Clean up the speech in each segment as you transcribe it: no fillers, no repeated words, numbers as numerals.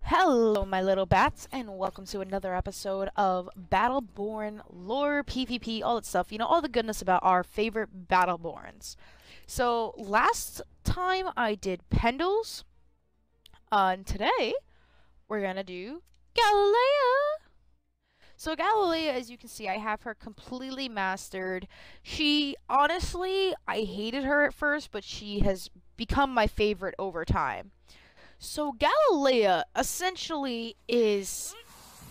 Hello, my little bats, and welcome to another episode of Battleborn lore, PvP, all that stuff. You know, all the goodness about our favorite Battleborns. So, last time I did Pendles, and today we're gonna do GALILEA. So, GALILEA, as you can see, I have her completely mastered. She, honestly, I hated her at first, but she has become my favorite over time. So GALILEA essentially is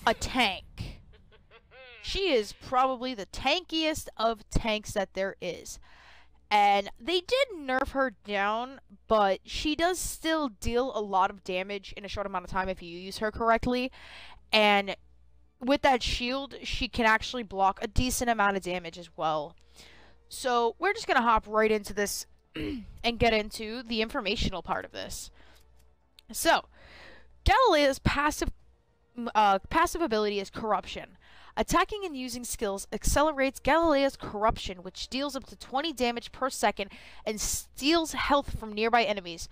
a tank. She is probably the tankiest of tanks that there is. And they did nerf her down, but she does still deal a lot of damage in a short amount of time if you use her correctly. And with that shield, she can actually block a decent amount of damage as well. So we're just going to hop right into this and get into the informational part of this. So, GALILEA's passive ability is Corruption. Attacking and using skills accelerates GALILEA's Corruption, which deals up to 20 damage per second and steals health from nearby enemies.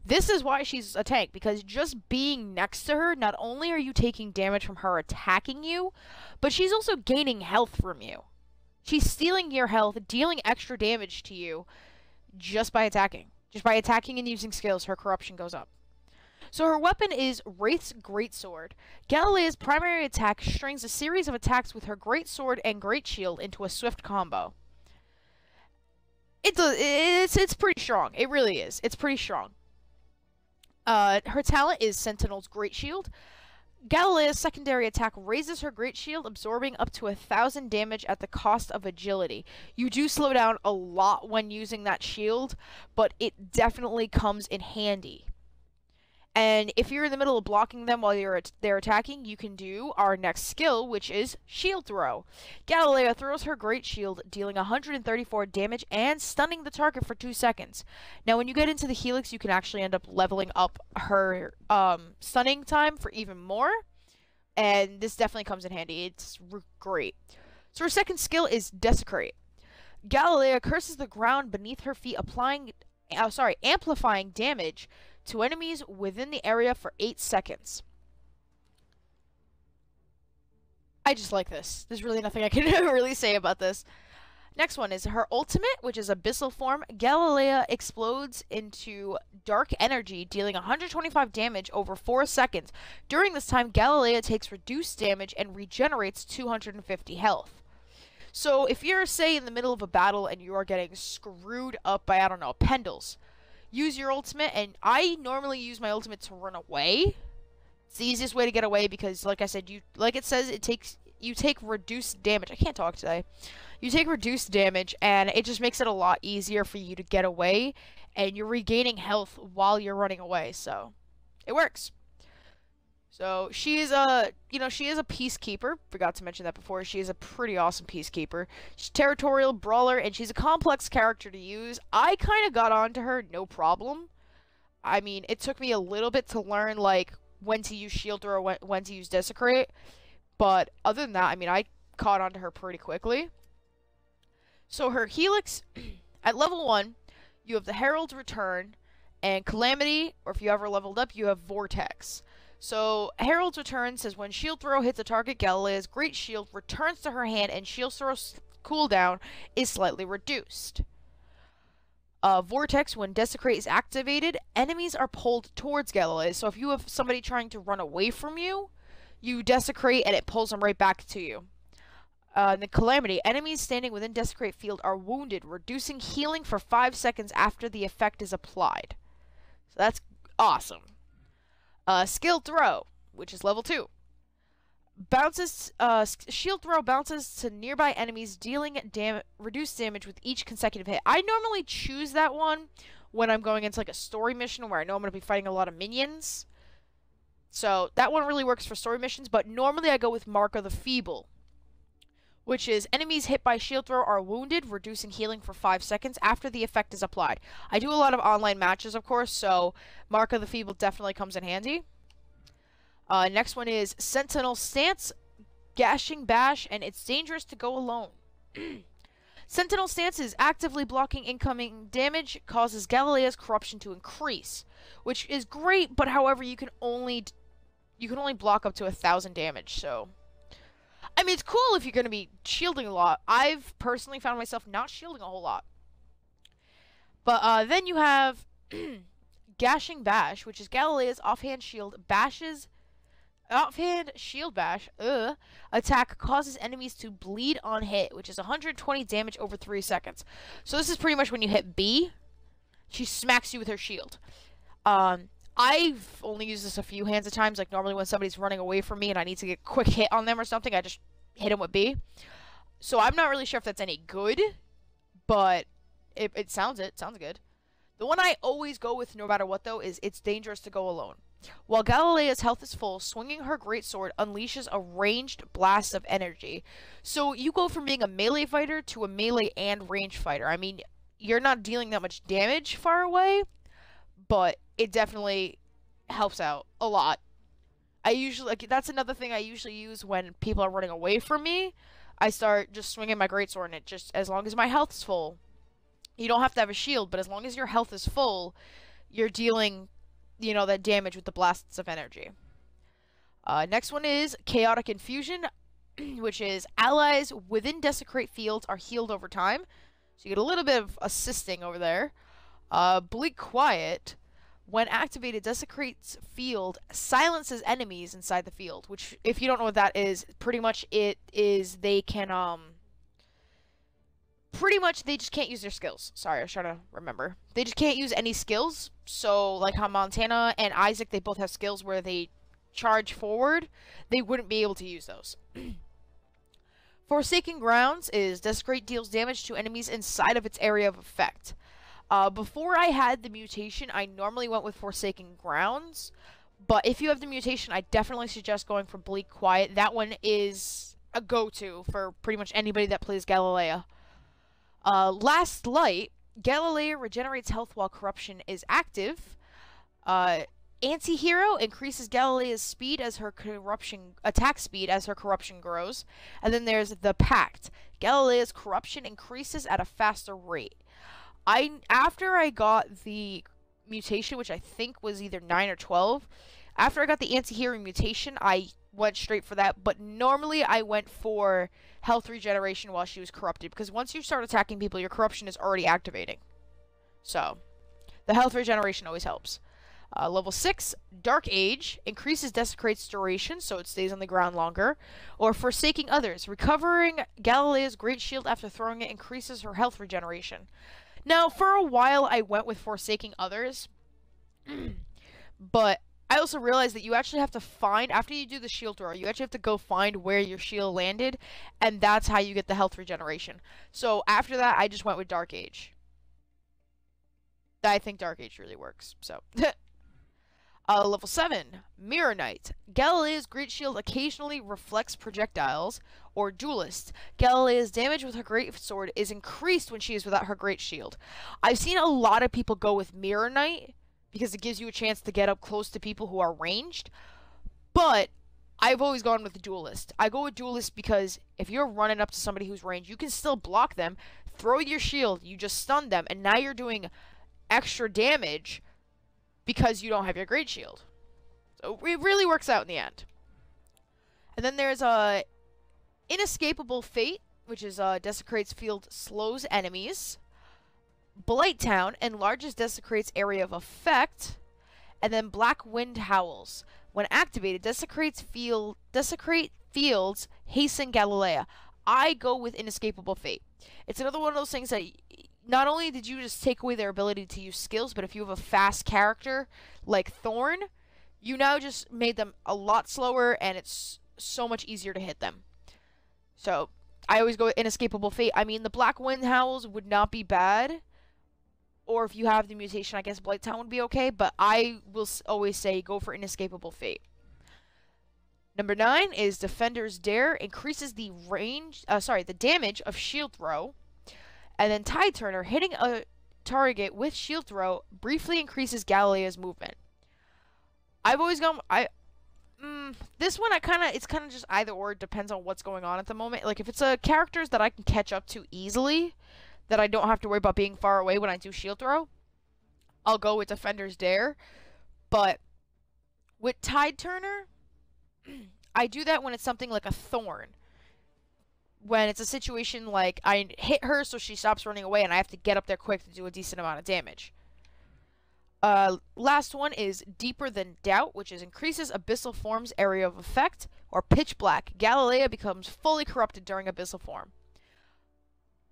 This is why she's a tank, because just being next to her, not only are you taking damage from her attacking you, but she's also gaining health from you. She's stealing your health, dealing extra damage to you just by attacking. Just by attacking and using skills, her Corruption goes up. So her weapon is Wraith's Greatsword. GALILEA's primary attack strings a series of attacks with her Greatsword and Great Shield into a swift combo. It's pretty strong. It really is. It's pretty strong. Her talent is Sentinel's Great Shield. GALILEA's secondary attack raises her Great Shield, absorbing up to 1,000 damage at the cost of agility. You do slow down a lot when using that shield, but it definitely comes in handy. And if you're in the middle of blocking them while they're attacking, you can do our next skill, which is Shield Throw. GALILEA throws her Great Shield, dealing 134 damage and stunning the target for 2 seconds. Now, when you get into the Helix, you can actually end up leveling up her stunning time for even more. And this definitely comes in handy. It's great. So her second skill is Desecrate. GALILEA curses the ground beneath her feet, amplifying damage to enemies within the area for 8 seconds. I just like this. There's really nothing I can really say about this. Next one is her ultimate, which is Abyssal Form. GALILEA explodes into dark energy, dealing 125 damage over 4 seconds. During this time, GALILEA takes reduced damage and regenerates 250 health. So if you're, say, in the middle of a battle and you are getting screwed up by, I don't know, Pendles, use your ultimate, and I normally use my ultimate to run away. It's the easiest way to get away because, like I said, you take reduced damage. I can't talk today. You take reduced damage, and it just makes it a lot easier for you to get away, and you're regaining health while you're running away, so it works. So she is a peacekeeper. Forgot to mention that before. She is a pretty awesome peacekeeper. She's a territorial brawler, and she's a complex character to use. I kind of got onto her, no problem. I mean, it took me a little bit to learn, like, when to use Shield Throw, when to use Desecrate. But other than that, I mean, I caught onto her pretty quickly. So her Helix, at level 1, you have the Herald's Return, and Calamity, or if you ever leveled up, you have Vortex. So, Herald's Return says when Shield Throw hits a target, GALILEA's Great Shield returns to her hand and Shield Throw's cooldown is slightly reduced. Vortex, when Desecrate is activated, enemies are pulled towards GALILEA. So if you have somebody trying to run away from you, you Desecrate and it pulls them right back to you. The Calamity, enemies standing within Desecrate field are wounded, reducing healing for 5 seconds after the effect is applied. So that's awesome. Skill Throw, which is level 2. Shield Throw bounces to nearby enemies, dealing reduced damage with each consecutive hit. I normally choose that one when I'm going into like a story mission where I know I'm going to be fighting a lot of minions. So that one really works for story missions, but normally I go with Mark of the Feeble, which is enemies hit by Shield Throw are wounded, reducing healing for 5 seconds after the effect is applied. I do a lot of online matches, of course, so Mark of the Feeble definitely comes in handy. Next one is Sentinel Stance, Gashing Bash, and it's dangerous to go alone. Sentinel stances actively blocking incoming damage causes Galilea's corruption to increase, which is great, but however you can only block up to 1,000 damage, so I mean it's cool if you're gonna be shielding a lot. I've personally found myself not shielding a whole lot. But then you have Gashing Bash, which is Galilea's offhand shield bash, attack causes enemies to bleed on hit, which is 120 damage over 3 seconds. So this is pretty much when you hit B, she smacks you with her shield. I've only used this a few hands at times, like normally when somebody's running away from me and I need to get a quick hit on them or something, I just hit them with B. So I'm not really sure if that's any good, but it sounds good. The one I always go with no matter what, though, is It's Dangerous to Go Alone. While Galilea's health is full, swinging her greatsword unleashes a ranged blast of energy. So you go from being a melee fighter to a melee and range fighter. I mean, you're not dealing that much damage far away, but it definitely helps out a lot. That's another thing I usually use when people are running away from me. I start just swinging my greatsword, and it just, as long as my health's full, you don't have to have a shield, but as long as your health is full, you're dealing, that damage with the blasts of energy. Next one is Chaotic Infusion, which is allies within Desecrate fields are healed over time. So you get a little bit of assisting over there. Bleak Quiet, when activated, Desecrate's field silences enemies inside the field, which, if you don't know what that is, pretty much it is they can, pretty much they just can't use their skills. Sorry, I was trying to remember. They just can't use any skills. So, like how Montana and Isaac, they both have skills where they charge forward. They wouldn't be able to use those. Forsaken Grounds is Desecrate deals damage to enemies inside of its area of effect. Before I had the mutation, I normally went with Forsaken Grounds. But if you have the mutation, I definitely suggest going for Bleak Quiet. That one is a go-to for pretty much anybody that plays Galilea. Last Light, Galilea regenerates health while corruption is active. Anti-Hero increases Galilea's speed as her attack speed as her corruption grows. And then there's the Pact. Galilea's corruption increases at a faster rate. After I got the mutation, which I think was either 9 or 12, after I got the Anti-Hero mutation, I went straight for that, but normally I went for health regeneration while she was corrupted, because once you start attacking people, your corruption is already activating. So, the health regeneration always helps. Level 6, Dark Age, increases Desecrate's duration, so it stays on the ground longer. Or Forsaking Others, recovering Galilea's Great Shield after throwing it increases her health regeneration. Now, for a while, I went with Forsaking Others, but I also realized that you actually have to find, after you do the shield throw, you actually have to go find where your shield landed, and that's how you get the health regeneration. So after that, I just went with Dark Age. I think Dark Age really works, so. Level 7, Mirror Knight. Galilea's Great Shield occasionally reflects projectiles, or Duelist. Galilea's damage with her Great Sword is increased when she is without her Great Shield. I've seen a lot of people go with Mirror Knight, because it gives you a chance to get up close to people who are ranged. But I've always gone with the Duelist. I go with Duelist because if you're running up to somebody who's ranged, you can still block them, throw your shield, you just stun them, and now you're doing extra damage because you don't have your Great Shield. So it really works out in the end. And then there's Inescapable Fate, which is Desecrate's field slows enemies. Blighttown enlarges Desecrate's area of effect. And then Black Wind Howls. When activated, Desecrate fields hasten Galilea. I go with Inescapable Fate. It's another one of those things that not only did you just take away their ability to use skills, but if you have a fast character like Thorn, you now just made them a lot slower, and it's so much easier to hit them. So, I always go with Inescapable Fate. I mean, the Black Wind Howls would not be bad, or if you have the mutation, I guess Blighttown would be okay, but I will always say go for Inescapable Fate. Number 9 is Defender's Dare, increases the damage of shield throw. And then Tide Turner, hitting a target with shield throw briefly increases Galilea's movement. I've always gone. This one it's kind of just either or. It depends on what's going on at the moment. Like if it's a characters that I can catch up to easily, that I don't have to worry about being far away when I do shield throw, I'll go with Defender's Dare. But with Tide Turner, I do that when it's something like a Thorn. When it's a situation like I hit her so she stops running away and I have to get up there quick to do a decent amount of damage. Last one is Deeper Than Doubt, which is increases Abyssal Form's area of effect, or Pitch Black. GALILEA becomes fully corrupted during Abyssal Form.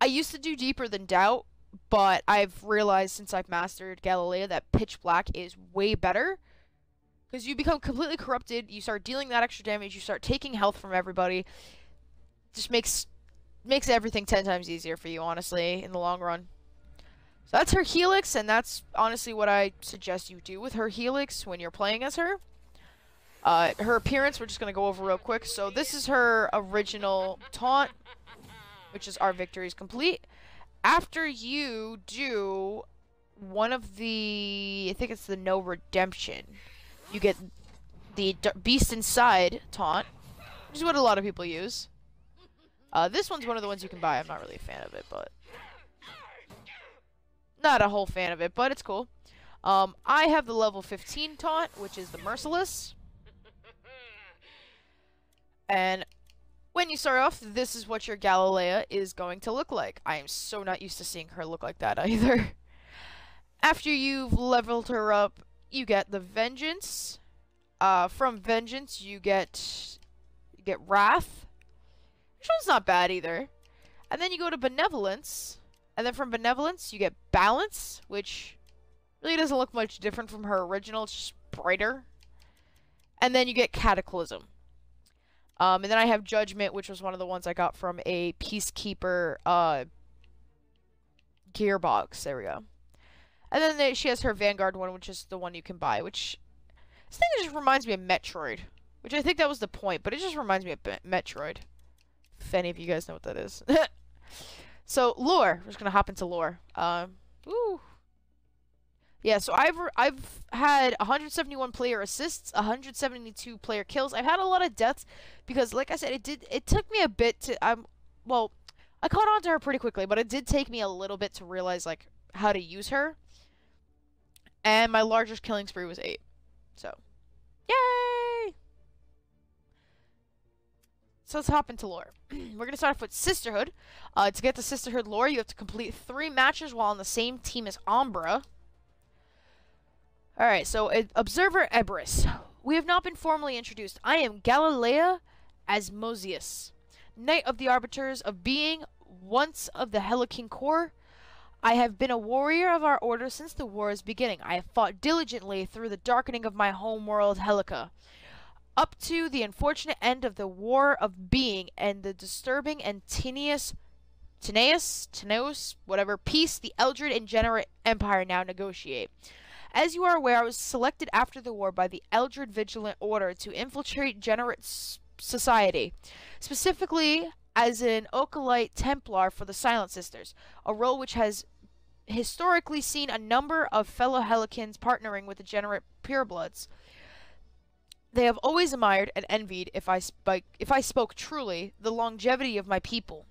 I used to do Deeper Than Doubt, but I've realized since I've mastered GALILEA that Pitch Black is way better. Because you become completely corrupted, you start dealing that extra damage, you start taking health from everybody. Just makes everything 10 times easier for you, honestly, in the long run. So that's her Helix, and that's honestly what I suggest you do with her Helix when you're playing as her. Her appearance, we're just going to go over real quick. So this is her original taunt, which is Our Victory is Complete. After you do one of the, I think it's the No Redemption, you get the Beast Inside taunt, which is what a lot of people use. This one's one of the ones you can buy. I'm not really a fan of it, but... Not a whole fan of it, but it's cool. I have the level 15 taunt, which is the Merciless. And when you start off, this is what your GALILEA is going to look like. I am so not used to seeing her look like that either. After you've leveled her up, you get the Vengeance. From Vengeance, you get Wrath. Which one's not bad either. And then you go to Benevolence. And then from Benevolence, you get Balance, which really doesn't look much different from her original. It's just brighter. And then you get Cataclysm. And then I have Judgment, which was one of the ones I got from a Peacekeeper gearbox. There we go. And then she has her Vanguard one, which is the one you can buy, which... This thing just reminds me of Metroid. Which I think that was the point, but it just reminds me of Metroid. If any of you guys know what that is. So, lore. We're just gonna hop into lore. Woo. Yeah, so I've had 171 player assists, 172 player kills. I've had a lot of deaths because, like I said, it took me a bit to well, I caught on to her pretty quickly, but it did take me a little bit to realize like how to use her. And my largest killing spree was 8. So, yay! So let's hop into lore. We're going to start off with Sisterhood. To get the Sisterhood lore, you have to complete 3 matches while on the same team as Umbra. Alright, so Observer Ebris. We have not been formally introduced. I am GALILEA Asmodeus, Knight of the Arbiters of Being, once of the Helican Corps. I have been a warrior of our order since the war's beginning. I have fought diligently through the darkening of my homeworld Helica, up to the unfortunate end of the War of Being and the disturbing and tenuous, whatever, peace the Eldred and Generate Empire now negotiate. As you are aware, I was selected after the war by the Eldred Vigilant Order to infiltrate Generate society, specifically as an Okalite Templar for the Silent Sisters, a role which has historically seen a number of fellow Helicans partnering with the Generate Purebloods. They have always admired and envied, if I spoke truly, the longevity of my people.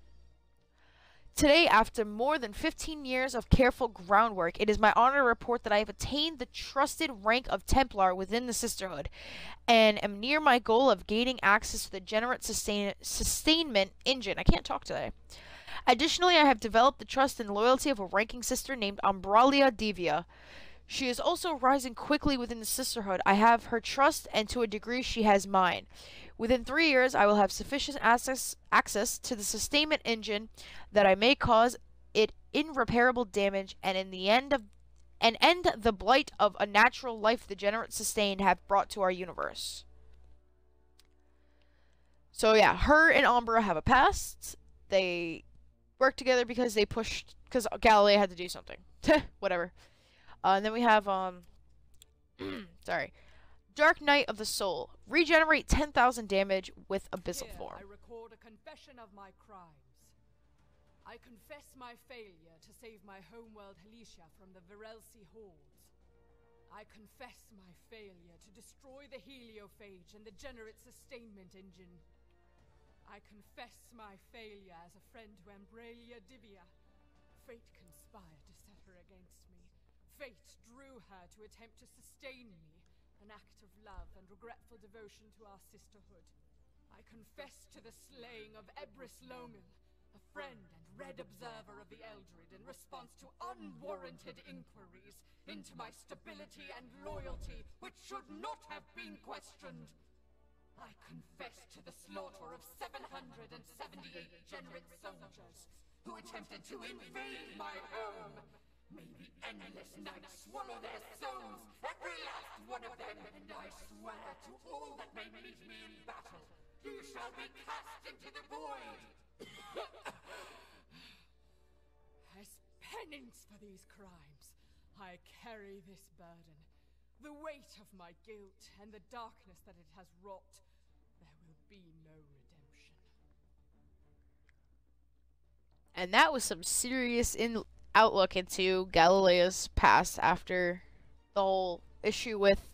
Today, after more than 15 years of careful groundwork, it is my honor to report that I have attained the trusted rank of Templar within the Sisterhood, and am near my goal of gaining access to the Generate Sustainment Engine. I can't talk today. Additionally, I have developed the trust and loyalty of a ranking sister named Umbralia Divia. She is also rising quickly within the Sisterhood. I have her trust, and to a degree she has mine. Within 3 years, I will have sufficient access to the sustainment engine that I may cause it irreparable damage, and in the end the blight of a natural life the Generate Sustained have brought to our universe. So yeah, her and Umbra have a past. They work together because GALILEA had to do something. Whatever. And then we have, sorry. Dark Night of the Soul. Regenerate 10,000 damage with Abyssal Form. I record a confession of my crimes. I confess my failure to save my homeworld Helicia from the Virelsi hordes. I confess my failure to destroy the heliophage and the generate sustainment engine. I confess my failure as a friend to Ambralia Divia. Fate conspired to set her against me. Fate drew her to attempt to sustain me, an act of love and regretful devotion to our sisterhood. I confess to the slaying of Ebris Longel, a friend and red observer of the Eldred, in response to unwarranted inquiries into my stability and loyalty, which should not have been questioned. I confess to the slaughter of 778 generate soldiers who attempted to invade my home. May the endless night swallow their souls, every last one of them, and I swear to all that may meet me in battle, you shall be cast into the void! As penance for these crimes, I carry this burden, the weight of my guilt and the darkness that it has wrought. There will be no redemption. And that was some serious outlook into Galilea's past after the whole issue with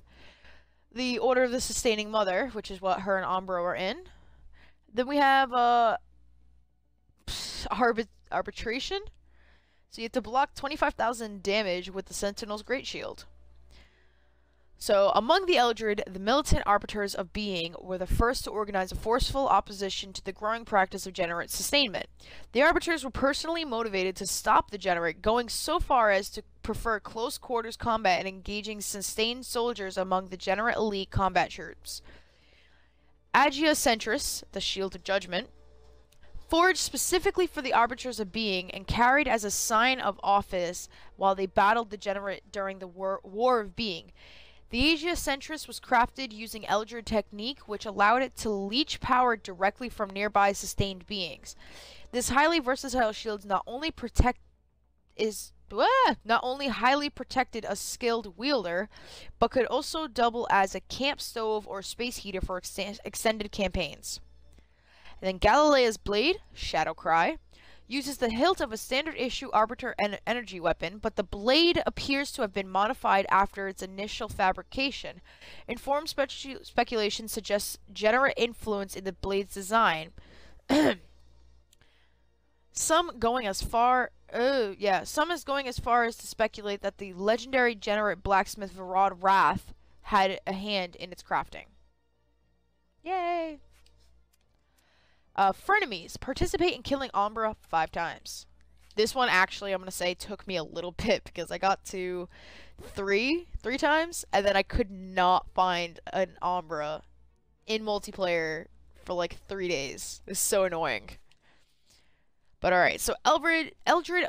the Order of the Sustaining Mother, which is what her and Umbra were in. Then we have arbitration. So you have to block 25,000 damage with the Sentinel's Great Shield. So, among the Eldred, the militant arbiters of being were the first to organize a forceful opposition to the growing practice of generate sustainment. The arbiters were personally motivated to stop the generate, going so far as to prefer close quarters combat and engaging sustained soldiers among the generate elite combat troops. Agia Centris, the Shield of Judgment, forged specifically for the arbiters of being and carried as a sign of office while they battled the generate during the War of Being. The Agia Centris was crafted using Eldred technique, which allowed it to leech power directly from nearby sustained beings. This highly versatile shield not only highly protected a skilled wielder, but could also double as a camp stove or space heater for extended campaigns. And then Galilea's blade, Shadow Cry, uses the hilt of a standard issue Arbiter energy weapon, but the blade appears to have been modified after its initial fabrication. Informed speculation suggests generate influence in the blade's design. Some going as far as to speculate that the legendary generate blacksmith Varad Wrath had a hand in its crafting. Yay! Frenemies. Participate in killing Umbra 5 times. This one actually, I'm going to say, took me a little bit because I got to three times, and then I could not find an Umbra in multiplayer for like 3 days. It was so annoying. But alright, so Eldred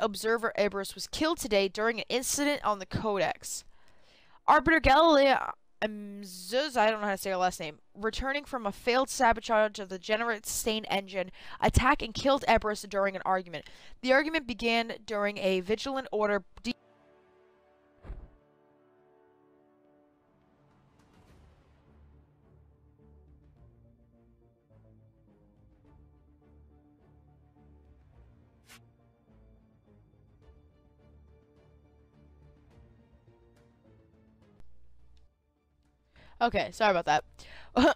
Observer Ebris was killed today during an incident on the Codex. Arbiter Galilea, I don't know how to say her last name, returning from a failed sabotage of the generate sustained engine, attacked and killed Ebris during an argument. The argument began during a vigilant order. Okay, sorry about that.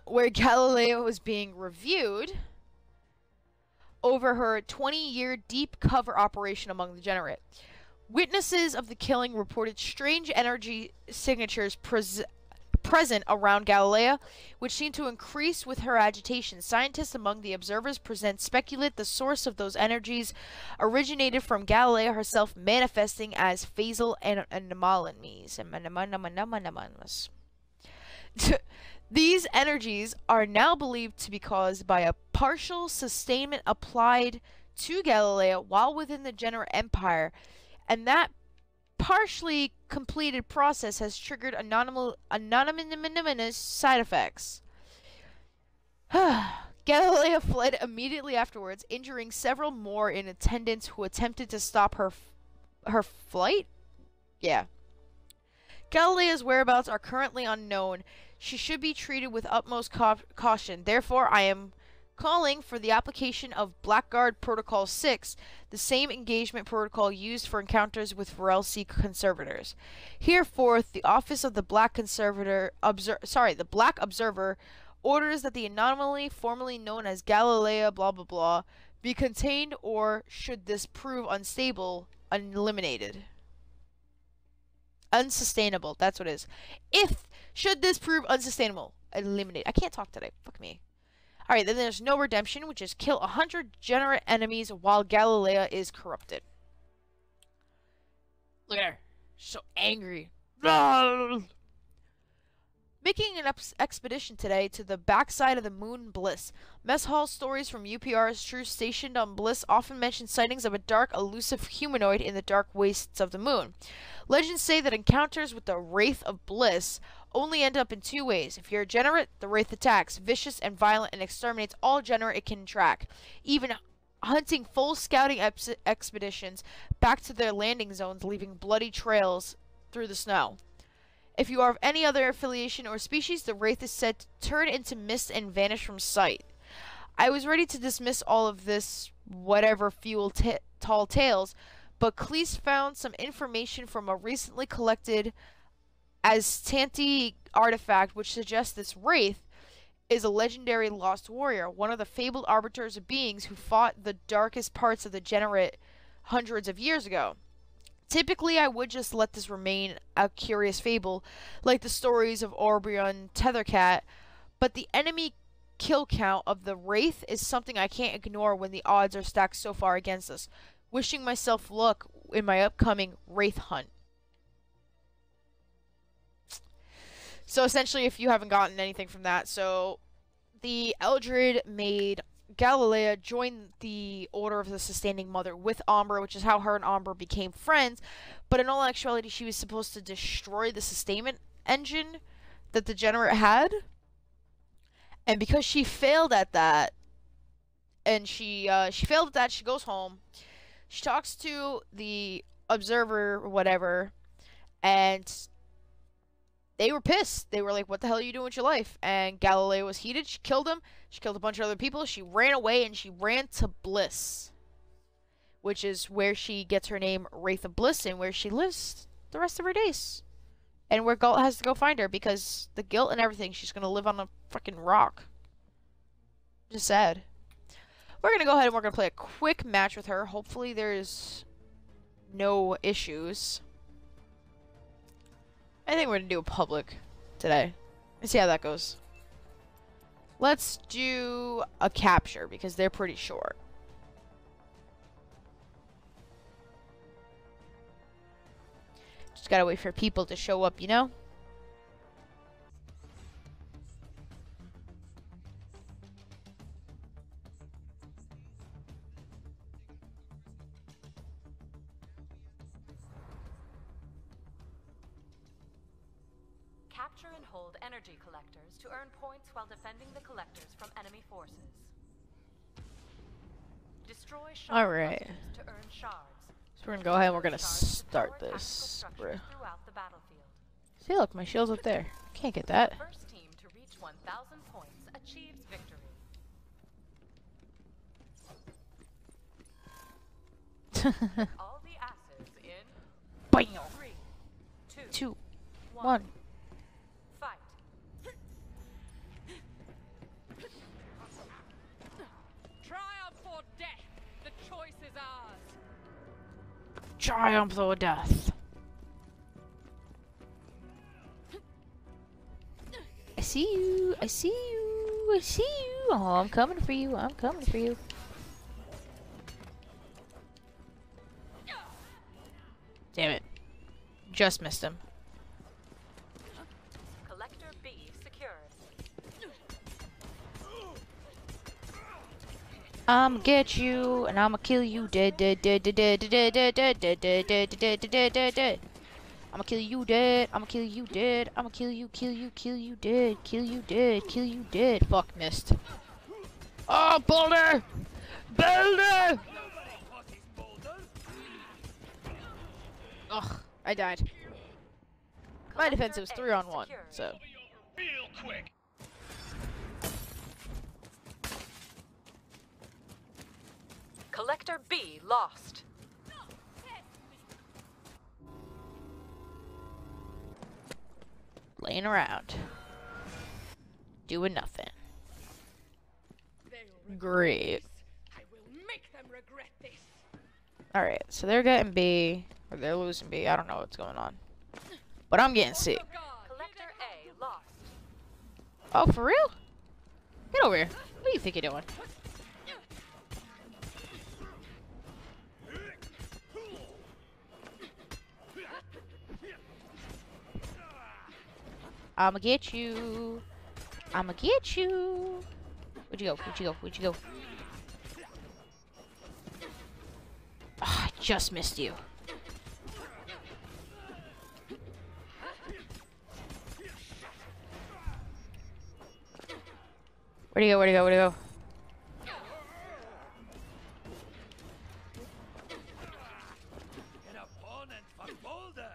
Where Galilea was being reviewed over her 20-year deep cover operation among the generate. Witnesses of the killing reported strange energy signatures present around Galilea, which seemed to increase with her agitation. Scientists among the observers speculate the source of those energies originated from Galilea herself manifesting as phasal anomalies. These energies are now believed to be caused by a partial sustainment applied to Galilea while within the generate empire, and that partially completed process has triggered anonymous side effects. Galilea fled immediately afterwards, injuring several more in attendance who attempted to stop her flight? Yeah. Galilea's whereabouts are currently unknown. She should be treated with utmost caution. Therefore, I am calling for the application of Blackguard Protocol 6, the same engagement protocol used for encounters with Varelsi conservators. Hereforth, the Office of the Black Observer orders that the anomaly formerly known as GALILEA blah blah blah be contained, or should this prove unstable, eliminated. Unsustainable, that's what it is. Should this prove unsustainable, eliminate. I can't talk today. Fuck me. Alright, then there's no redemption, which is kill 100 degenerate enemies while GALILEA is corrupted. Look at her. She's so angry. Making an expedition today to the backside of the moon Bliss. Mess hall stories from UPR's troops stationed on Bliss often mention sightings of a dark, elusive humanoid in the dark wastes of the moon. Legends say that encounters with the Wraith of Bliss only end up in two ways. If you're a degenerate, the Wraith attacks, vicious and violent, and exterminates all degenerate it can track, even hunting full scouting expeditions back to their landing zones, leaving bloody trails through the snow. If you are of any other affiliation or species, the Wraith is said to turn into mist and vanish from sight. I was ready to dismiss all of this whatever fuel tall tales, but Cleese found some information from a recently collected Aztanti artifact which suggests this Wraith is a legendary lost warrior, one of the fabled arbiters of beings who fought the darkest parts of the Degenerate hundreds of years ago. Typically, I would just let this remain a curious fable, like the stories of Orbion Tethercat, but the enemy kill count of the Wraith is something I can't ignore when the odds are stacked so far against us. Wishing myself luck in my upcoming Wraith hunt. So essentially, if you haven't gotten anything from that, so the Eldred made GALILEA join the Order of the Sustaining Mother with Umbra, which is how her and Umbra became friends, but in all actuality, she was supposed to destroy the sustainment engine that the Degenerate had, and because she failed at that, and she goes home, she talks to the Observer or whatever, and they were pissed. They were like, what the hell are you doing with your life? And GALILEA was heated. She killed him. She killed a bunch of other people. She ran away, and she ran to Bliss, which is where she gets her name, Wraith of Bliss, and where she lives the rest of her days. And where Galt has to go find her, because the guilt and everything, she's going to live on a fucking rock. Just sad. We're going to go ahead and we're going to play a quick match with her. Hopefully there's no issues. I think we're going to do a public today. Let's see how that goes. Let's do a capture, because they're pretty short. Just gotta wait for people to show up, you know? Capture and hold energy collectors to earn points while defending the collectors from enemy forces. Destroy shard clusters to earn shards. So we're gonna go ahead and we're gonna start this. Throughout the battlefield. See, look, my shield's up there. Can't get that. The first team to reach 1,000 points achieves victory. All the asses in Bam! 3, 2, 1. Fight. Triumph or death, the choice is ours. Triumph or death. I see you. I see you. I see you. Oh, I'm coming for you. I'm coming for you. Damn it. Just missed him. Collector B secured. I'ma get you, and I'ma kill you dead, dead, dead, dead, dead, dead, dead, dead, dead, dead, dead, dead, dead, dead, dead. I'ma kill you dead. I'ma kill you dead. I'ma kill you, kill you, kill you dead, kill you dead, kill you dead. Fuck, missed. Oh, Boulder! Boulder! Ugh, I died. My defense was 3-on-1, so. Real quick. Collector B lost. Laying around. Doing nothing. Great. I will make them regret this. Alright, so they're getting B. Or they're losing B. I don't know what's going on. But I'm getting C. Collector A lost. Oh, for real? Get over here. What do you think you're doing? I'ma get you. I'ma get you. Where'd you go? Where'd you go? Where'd you go? Ah, I just missed you. Where'd he go? Where'd he go? Where'd he go? An opponent for Boulder.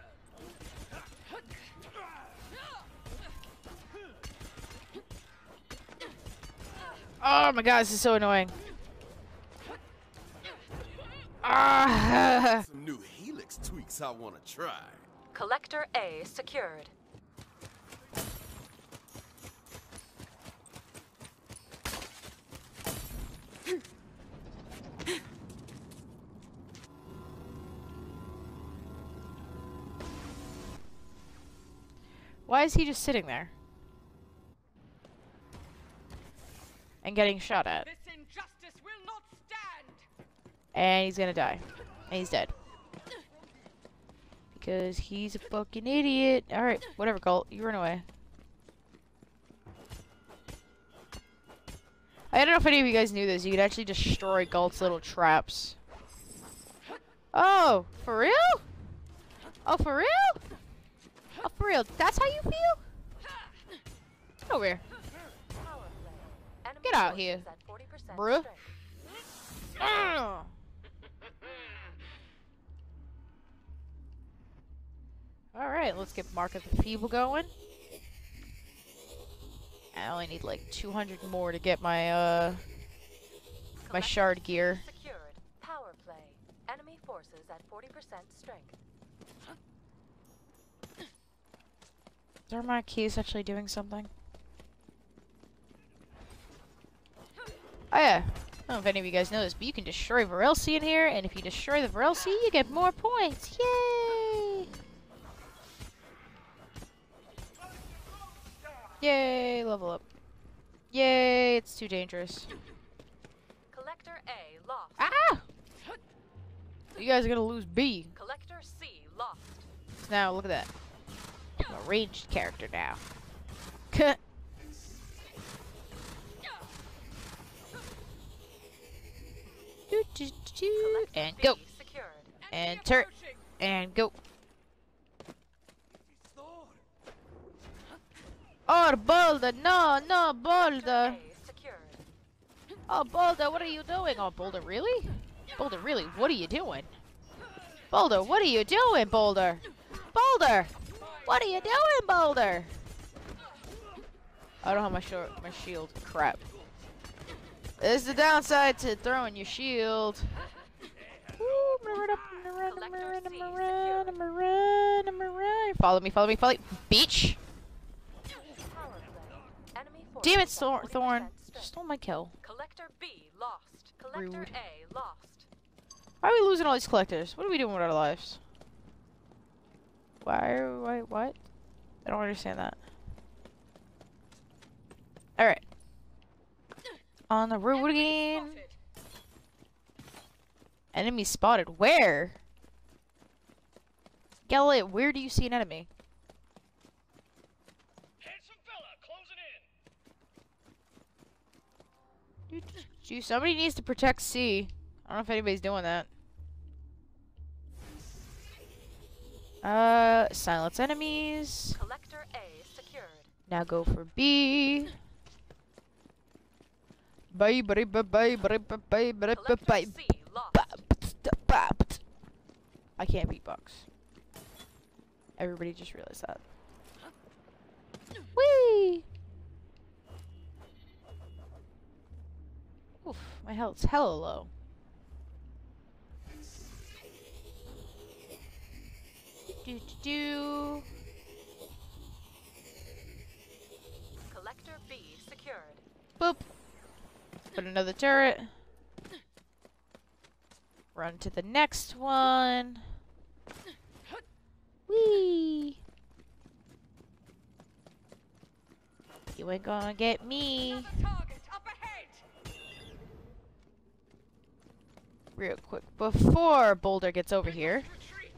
Oh my god, this is so annoying. Ah! Some new HELIX tweaks I want to try. Collector A secured. Why is he just sitting there? And getting shot at. This injustice will not stand. And he's gonna die. And he's dead. Because he's a fucking idiot. Alright, whatever, Colt. You run away. I don't know if any of you guys knew this. You could actually destroy Galt's little traps. Oh, for real? Oh, for real? Oh, for real? That's how you feel? Get over here. Power play. Enemy Get out forces here, at 40% bruh. strength. Ugh. Alright, let's get Mark of the Feeble going. I only need like 200 more to get my my shard gear. Secured. Power play. Enemy forces at 40% strength. Are my keys actually doing something? Oh yeah. I don't know if any of you guys know this, but you can destroy Varelsi in here, and if you destroy the Varelsi, you get more points. Yay! Yay, level up. Yay, it's too dangerous. Collector A lost. Ah! You guys are gonna lose B. Collector C lost. Now, look at that. I'm a ranged character now. And go. B secured. And turn. And go. Oh, Boulder! No, no, Boulder! A secured. Oh, Boulder, what are you doing? Oh, Boulder, really? Boulder, really? What are you doing? Boulder, what are you doing, Boulder? Boulder! What are you doing, Boulder? I don't have my shield. Crap. This is the downside to throwing your shield. Ooh, I'm gonna run up, I'm gonna run, I'm gonna run, I'm gonna run, I'm gonna run, I'm gonna run. Follow me, follow me, follow me. Beach! Power play. Enemy forces Damn it, at 40% Thorn. strength. Stole my kill. Collector B lost. Collector Rude. A lost. Why are we losing all these collectors? What are we doing with our lives? Why, what? I don't understand that. Alright. On the road again. Spotted. Enemy spotted. Where? GALILEA, where do you see an enemy? Handsome fella, closing in. Dude, somebody needs to protect C. I don't know if anybody's doing that. Silence enemies. Collector A secured. Now go for B. Bye, bye, bye, bye, bye, bye, bye, bye, Collector bye. C lost. I can't beatbox. Everybody just realized that. Whee! Oof, my health's hella low. Do. Collector B secured. Boop. Put another turret. Run to the next one. Whee! You ain't gonna get me. Another target up ahead. Real quick, before Boulder gets over here. Retreat!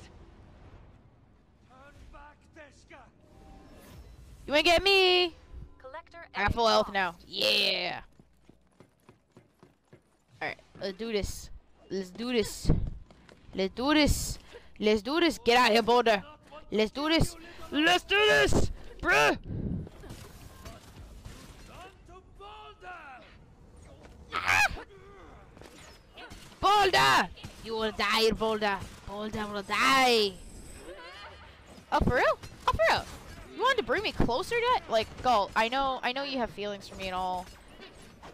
Turn back, Deska! You ain't get me! Collector A I got full health lost. now. Yeah! Alright, let's do this. Let's do this. Let's do this. Let's do this. Get out of here, Boulder. Let's do this. Let's do this! Bruh! Run to Boulder! Boulder! You will die, Boulder. Boulder will die. Oh, for real? Oh, for real? You wanted to bring me closer to it? Like, Galt, I know you have feelings for me and all.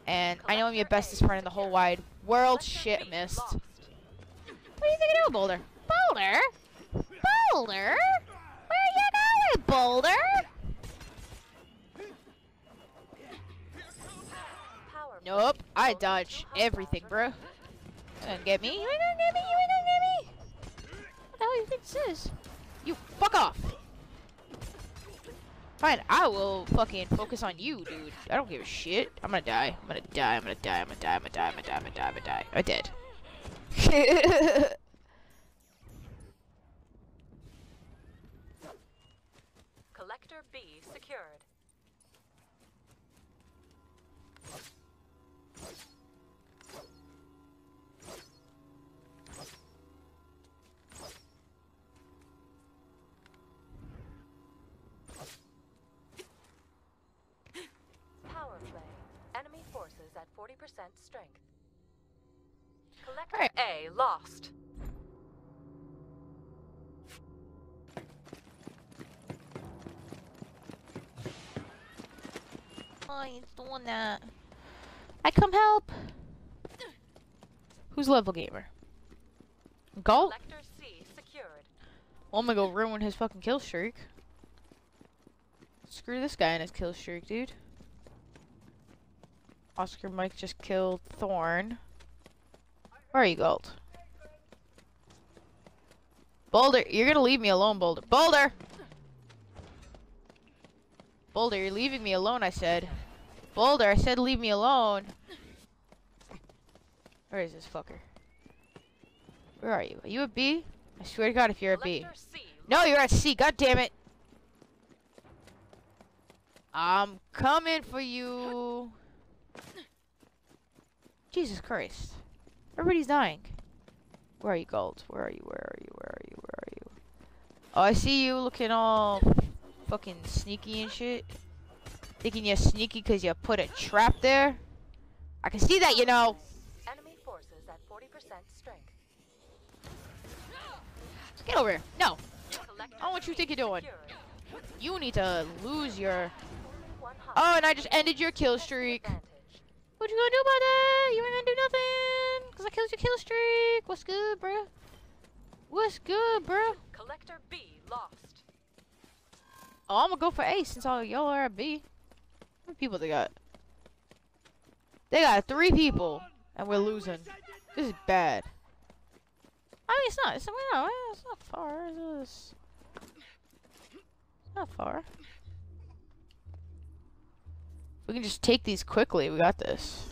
And I know I'm your bestest friend in the whole wide world. Shit, B missed. lost. What do you think of doing, Boulder? Boulder? Boulder? Where you going, Boulder? Power Nope, play. I Boulder dodge 2 hostile everything, bro. remaining. You ain't gonna get me. You ain't gonna get me. You ain't gonna get me. What the hell do you think this is? You fuck off. Fine, I will fucking focus on you, dude. I don't give a shit. I'm gonna die. I'm gonna die. I'm gonna die. I'm gonna die. I'm gonna die. I'm gonna die. I'm gonna die. I'm gonna die. I'm dead. Collector B secured. Power play. Enemy forces at 40% strength. Collector Alright. A lost. Oh, he's doing that. I come help. Who's level gamer? Galt? Collector C secured. Well, I'm gonna go ruin his fucking kill streak. Screw this guy and his kill streak, dude. Oscar Mike just killed Thorn. Where are you, Galt? Boulder, you're gonna leave me alone, Boulder. Boulder! Boulder, you're leaving me alone, I said. Boulder, I said leave me alone. Where is this fucker? Where are you? Are you a B? I swear to God if you're a B. Collector C No, you're at C. God damn it. I'm coming for you. Jesus Christ. Everybody's dying. Where are you, Gold? Where are you? Where are you? Where are you? Where are you? Oh, I see you looking all fucking sneaky and shit. Thinking you're sneaky because you put a trap there. I can see that, you know. Enemy forces at 40% strength. Get over here. No. Collector I don't want you to think you're doing. secured. You need to lose your... One Oh, and I just ended your kill streak. advantage. What you gonna do about that? You ain't gonna do nothing. Because I killed your kill streak. What's good, bruh? What's good, bruh? Collector B lost. Oh, I'm gonna go for A since all y'all are at B. How many people they got? They got 3 people. And we're losing. This is bad. I mean, it's not. It's not far. It's not far. We can just take these quickly. We got this.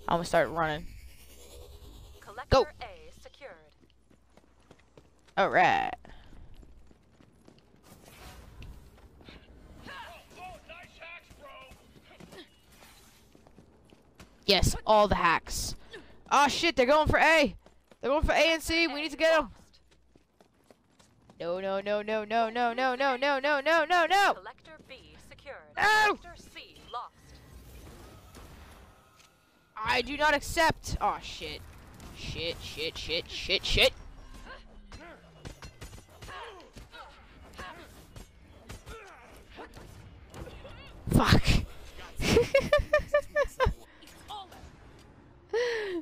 I'm gonna start running. Collector Go. A secured. Alright. Oh, nice hacks, bro! Yes, all the hacks. Oh shit, they're going for A. They're going for A and C. We need to get them. Lost. No, no, no, no, no, no, no, no, no, no, no, no, no. Collector B secured. No! Collector C lost. I do not accept. Oh shit. Shit, shit, shit, shit, shit. Fuck.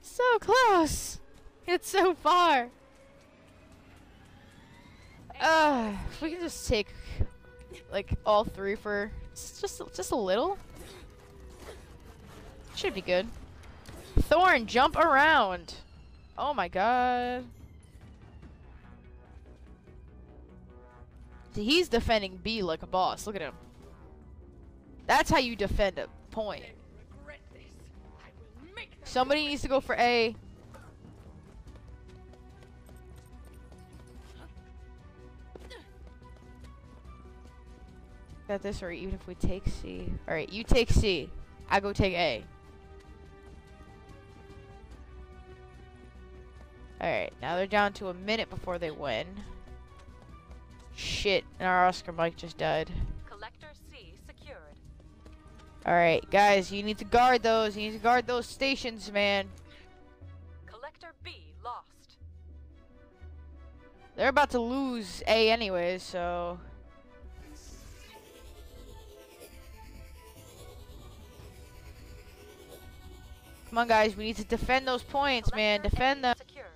So close. It's so far. If we can just take like all 3 for just a little, should be good. Thorn, jump around. Oh my god. He's defending B like a boss. Look at him. That's how you defend a point. Somebody needs to go for A. Got this, or even if we take C. Alright, you take C. I go take A. Alright, now they're down to a minute before they win. Shit, and our Oscar Mike just died. Collector C secured. Alright, guys, you need to guard those. You need to guard those stations, man. Collector B lost. They're about to lose A anyways, so... Come on, guys, we need to defend those points, man. Collector Defend A them. secured.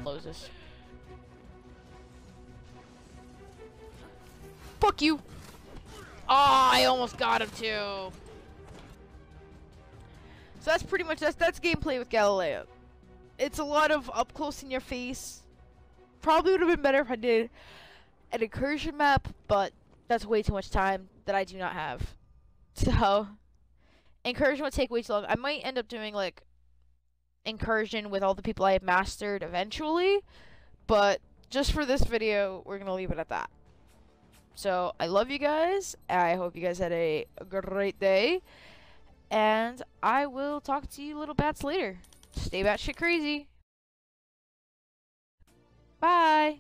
Close this. Fuck you! Oh, I almost got him too. So that's pretty much that's gameplay with GALILEA. It's a lot of up close in your face. Probably would have been better if I did an incursion map, but that's way too much time that I do not have. So incursion would take way too long. I might end up doing like incursion with all the people I have mastered eventually, but just for this video we're gonna leave it at that. So I love you guys. I hope you guys had a great day, and I will talk to you little bats later. Stay batshit crazy. Bye.